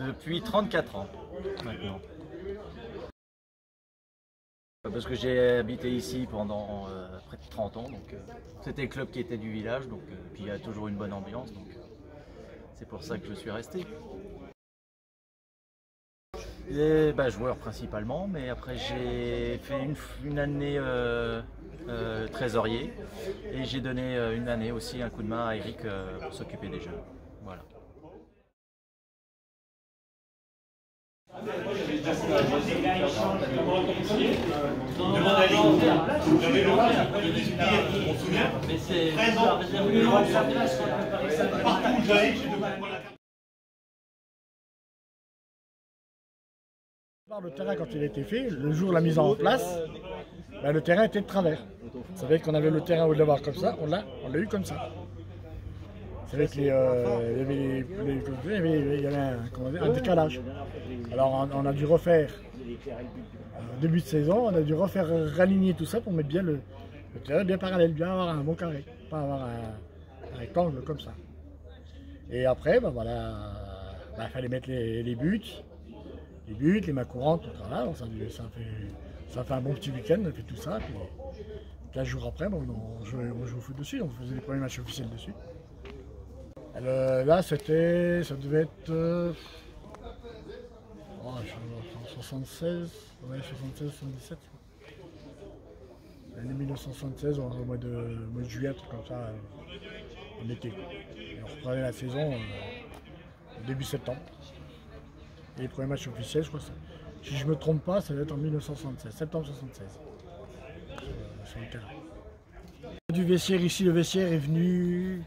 Depuis 34 ans maintenant. Parce que j'ai habité ici pendant près de 30 ans, donc c'était le club qui était du village, donc puis il y a toujours une bonne ambiance, donc c'est pour ça que je suis resté. Et, joueur principalement, mais après j'ai fait une année trésorier et j'ai donné une année aussi un coup de main à Eric pour s'occuper des jeunes. Voilà. Le terrain, quand il a été fait, le jour de la mise en place, le terrain était de travers. Ça veut dire qu'on avait le terrain au départ comme ça, on l'a eu comme ça. C'est vrai qu'il y avait un décalage. Alors on a dû refaire, au début de saison, on a dû refaire raligner tout ça pour mettre bien le terrain bien parallèle, bien avoir un bon carré, pas avoir un rectangle comme ça. Et après, il fallait mettre les buts. Les mains courantes, tout ça, là, ça fait un bon petit week-end, on a fait tout ça. Puis 15 jours après, on jouait au foot dessus, on faisait les premiers matchs officiels dessus. Là, ça devait être 76, 77. L'année 1976, au mois de juillet, un truc comme ça, en été. Et on reprenait la saison début septembre. Et les premiers matchs officiels, je crois que si je ne me trompe pas, ça doit être en 1976, septembre 1976, sur le terrain. Du vestiaire ici, le vestiaire est venu,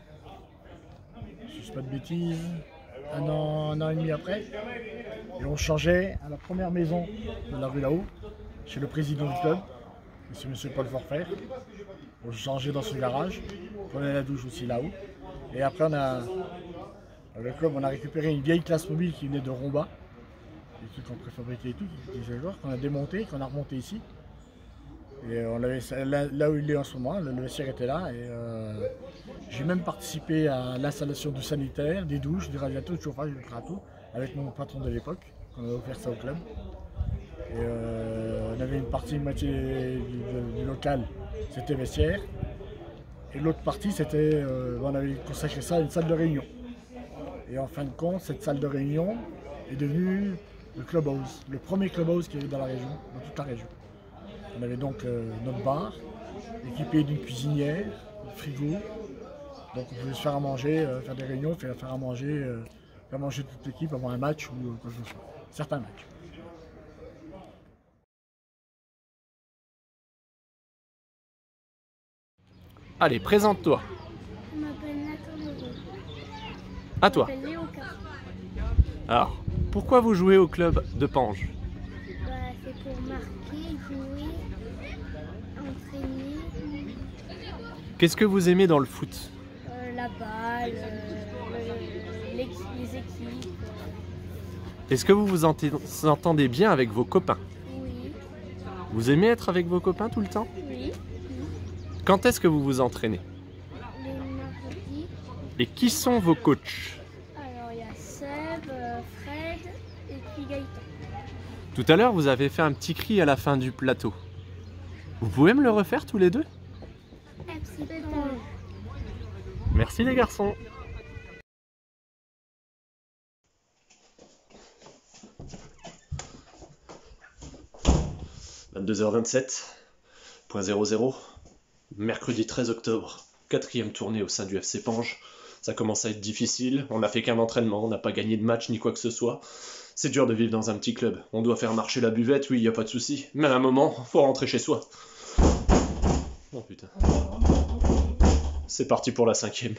si je ne dis pas de bêtises, un an et demi après. Et on changeait à la première maison de la rue là-haut, chez le président du club, c'est M. Paul Forfer. On changeait dans son garage, on prenait la douche aussi là-haut. Et après, le club, on a récupéré une vieille classe mobile qui venait de Romba. Des trucs qu'on préfabriquait et tout, qu'on a démonté, qu'on a remonté ici. Et on l'avait là où il est en ce moment, le vestiaire était là. Et j'ai même participé à l'installation du sanitaire, des douches, des radiateurs, du chauffage, du tout, avec mon patron de l'époque, qu'on avait offert ça au club. Et on avait une partie, une moitié du local, c'était vestiaire. Et l'autre partie, c'était, on avait consacré ça à une salle de réunion. Et en fin de compte, cette salle de réunion est devenue le clubhouse, le premier clubhouse qui est dans la région, dans toute la région. On avait donc notre bar, équipé d'une cuisinière, d'un frigo. Donc on pouvait se faire à manger, faire des réunions, faire à manger, faire manger toute l'équipe avant un match ou quoi que ce soit. Certains matchs. Allez, présente-toi. Je m'appelle Nathan Leroux. À toi. Je m'appelle Léo Car. Alors, pourquoi vous jouez au club de Pange? C'est pour marquer, jouer, entraîner. Qu'est-ce que vous aimez dans le foot? La balle, les équipes. Est-ce que vous vous entendez bien avec vos copains? Oui. Vous aimez être avec vos copains tout le temps? Oui. Quand est-ce que vous vous entraînez? Les mardis. Et qui sont vos coachs? Alors il y a Seb, Fred et puis Gaëtan. Tout à l'heure, vous avez fait un petit cri à la fin du plateau. Vous pouvez me le refaire tous les deux? Merci les garçons. « 22h27.00, mercredi 13 octobre, 4e tournée au sein du FC Pange. Ça commence à être difficile, on n'a fait qu'un entraînement, on n'a pas gagné de match ni quoi que ce soit. C'est dur de vivre dans un petit club. On doit faire marcher la buvette, oui, y a pas de souci. Mais à un moment, faut rentrer chez soi. Oh putain. C'est parti pour la 5e.